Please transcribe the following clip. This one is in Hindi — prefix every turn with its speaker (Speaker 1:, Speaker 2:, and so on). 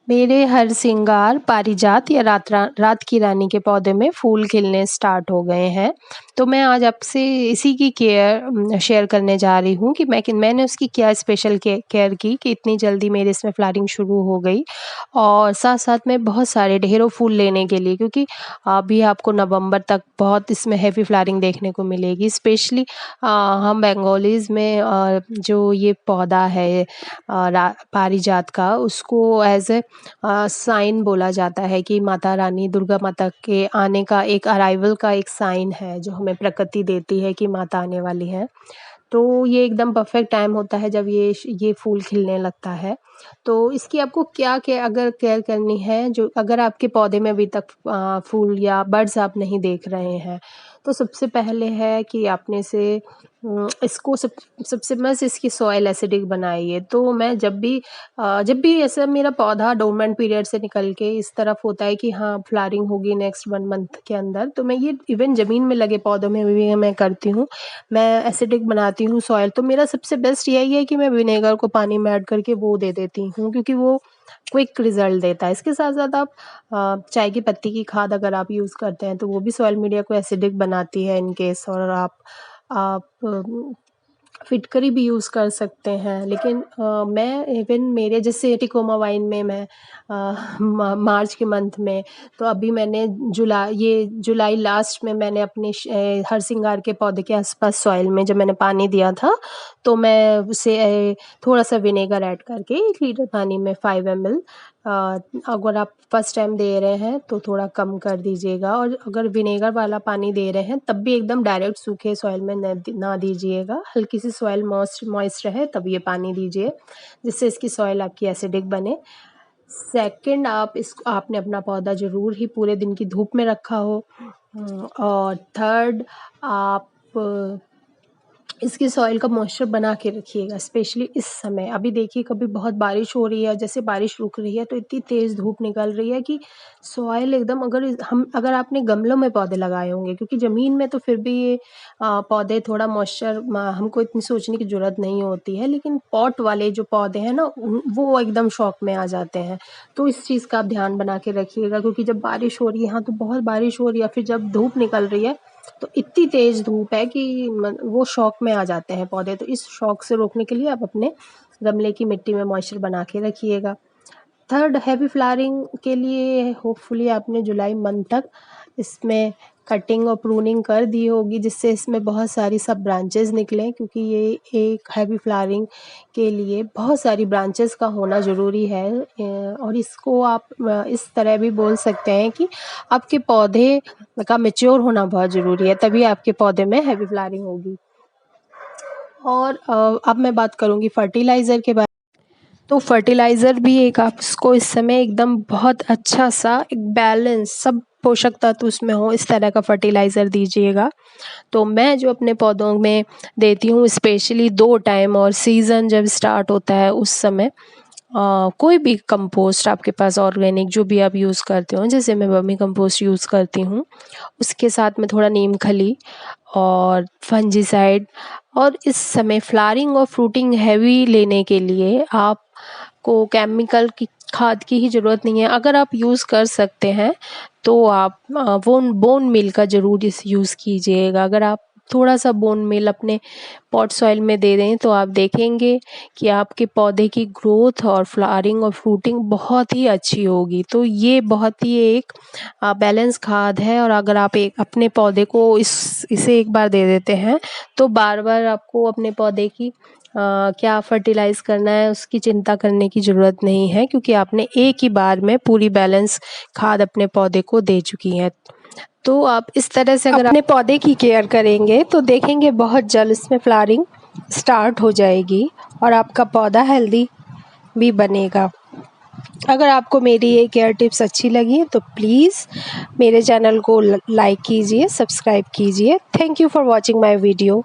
Speaker 1: मेरे हरसिंगार पारिजात या रात की रानी के पौधे में फूल खिलने स्टार्ट हो गए हैं। तो मैं आज आपसे इसी की केयर शेयर करने जा रही हूँ कि मैंने उसकी क्या स्पेशल केयर की कि इतनी जल्दी मेरे इसमें फ्लावरिंग शुरू हो गई। और साथ-साथ में बहुत सारे ढेरों फूल लेने के लिए, क्योंकि अभी आपको नवंबर तक बहुत इसमें हेवी फ्लावरिंग देखने को मिलेगी। स्पेशली हम बंगालीज़ में जो ये पौधा है पारिजात का, उसको एज ए साइन बोला जाता है कि माता रानी दुर्गा माता के आने का, एक अराइवल का एक साइन है जो हमें प्रकृति देती है कि माता आने वाली है। तो ये एकदम परफेक्ट टाइम होता है जब ये फूल खिलने लगता है। तो इसकी आपको क्या अगर केयर करनी है, जो अगर आपके पौधे में अभी तक फूल या बड्स आप नहीं देख रहे हैं, तो सबसे पहले है कि आपने से इसको सबसे मस्त इसकी सॉइल एसिडिक बनाइए। तो मैं जब भी ऐसा मेरा पौधा डोरमेंट पीरियड से निकल के इस तरफ होता है कि हाँ फ्लावरिंग होगी नेक्स्ट 1 मंथ के अंदर, तो मैं ये इवन ज़मीन में लगे पौधों में भी मैं करती हूँ। मैं एसिडिक बनाती हूँ सॉइल। तो मेरा सबसे बेस्ट यही है कि मैं विनेगर को पानी में ऐड करके वो दे देती हूँ, क्योंकि वो क्विक रिज़ल्ट देता है। इसके साथ-साथ आप चाय की पत्ती की खाद अगर आप यूज़ करते हैं, तो वो भी सॉइल मीडिया को एसिडिक बनाती है इन केस। और आप फिटकरी भी यूज़ कर सकते हैं। लेकिन मैं इवन मेरे जैसे टिकोमा वाइन में मैं मार्च के मंथ में, तो अभी मैंने जुलाई लास्ट में मैंने अपने हरसिंगार के पौधे के आसपास सॉइल में जब मैंने पानी दिया था, तो मैं उसे थोड़ा सा विनेगर ऐड करके 1 लीटर पानी में 5 ml, अगर आप फर्स्ट टाइम दे रहे हैं तो थोड़ा कम कर दीजिएगा। और अगर विनेगर वाला पानी दे रहे हैं तब भी एकदम डायरेक्ट सूखे सॉइल में ना दीजिएगा। हल्की सी सॉइल मॉइस्ट रहे तब ये पानी दीजिए, जिससे इसकी सॉइल आपकी एसिडिक बने। सेकंड, आपने अपना पौधा ज़रूर ही पूरे दिन की धूप में रखा हो। और थर्ड, आप इसकी सॉइल का मॉइस्चर बना के रखिएगा, स्पेशली इस समय। अभी देखिए कभी बहुत बारिश हो रही है, जैसे बारिश रुक रही है तो इतनी तेज़ धूप निकल रही है कि सॉइल एकदम, अगर आपने गमलों में पौधे लगाए होंगे, क्योंकि ज़मीन में तो फिर भी ये पौधे थोड़ा मॉइस्चर हमको इतनी सोचने की ज़रूरत नहीं होती है। लेकिन पॉट वाले जो पौधे हैं ना, वो एकदम शॉक में आ जाते हैं। तो इस चीज़ का आप ध्यान बना के रखिएगा, क्योंकि जब बारिश हो रही है, यहाँ तो बहुत बारिश हो रही है, फिर जब धूप निकल रही है तो इतनी तेज़ धूप है कि वो शॉक में आ जाते हैं पौधे। तो इस शॉक से रोकने के लिए आप अपने गमले की मिट्टी में मॉइस्चर बना के रखिएगा। थर्ड, हेवी फ्लावरिंग के लिए होपफुली आपने जुलाई मंथ तक इसमें कटिंग और प्रूनिंग कर दी होगी, जिससे इसमें बहुत सारी सब ब्रांचेस निकलें, क्योंकि ये एक हेवी फ्लावरिंग के लिए बहुत सारी ब्रांचेस का होना ज़रूरी है। और इसको आप इस तरह भी बोल सकते हैं कि आपके पौधे का मैच्योर होना बहुत ज़रूरी है, तभी आपके पौधे में हेवी फ्लावरिंग होगी। और अब मैं बात करूँगी फर्टिलाइज़र के बारे। तो फर्टिलाइज़र भी एक आप इसको इस समय एकदम बहुत अच्छा सा एक बैलेंस, सब पोषक तत्व उसमें हो, इस तरह का फर्टिलाइज़र दीजिएगा। तो मैं जो अपने पौधों में देती हूँ स्पेशली 2 टाइम, और सीज़न जब स्टार्ट होता है उस समय कोई भी कंपोस्ट आपके पास ऑर्गेनिक जो भी आप यूज़ करते हो, जैसे मैं वर्मी कंपोस्ट यूज़ करती हूँ, उसके साथ में थोड़ा नीम खली और फंजीसाइड। और इस समय फ्लावरिंग और फ्रूटिंग हैवी लेने के लिए आपको केमिकल की खाद की ही ज़रूरत नहीं है। अगर आप यूज़ कर सकते हैं तो आप बोन मील का ज़रूर यूज़ कीजिएगा। अगर आप थोड़ा सा बोन मील अपने पॉट सॉइल में दे दें तो आप देखेंगे कि आपके पौधे की ग्रोथ और फ्लावरिंग और फ्रूटिंग बहुत ही अच्छी होगी। तो ये बहुत ही एक बैलेंस खाद है। और अगर आप अपने पौधे को इसे एक बार दे देते हैं तो बार बार आपको अपने पौधे की क्या फर्टिलाइज़ करना है उसकी चिंता करने की ज़रूरत नहीं है, क्योंकि आपने एक ही बार में पूरी बैलेंस खाद अपने पौधे को दे चुकी हैं। तो आप इस तरह से अगर अपने पौधे की केयर करेंगे तो देखेंगे बहुत जल्द इसमें फ्लावरिंग स्टार्ट हो जाएगी और आपका पौधा हेल्दी भी बनेगा। अगर आपको मेरी ये केयर टिप्स अच्छी लगी तो प्लीज़ मेरे चैनल को लाइक कीजिए, सब्सक्राइब कीजिए। Thank you for watching my video.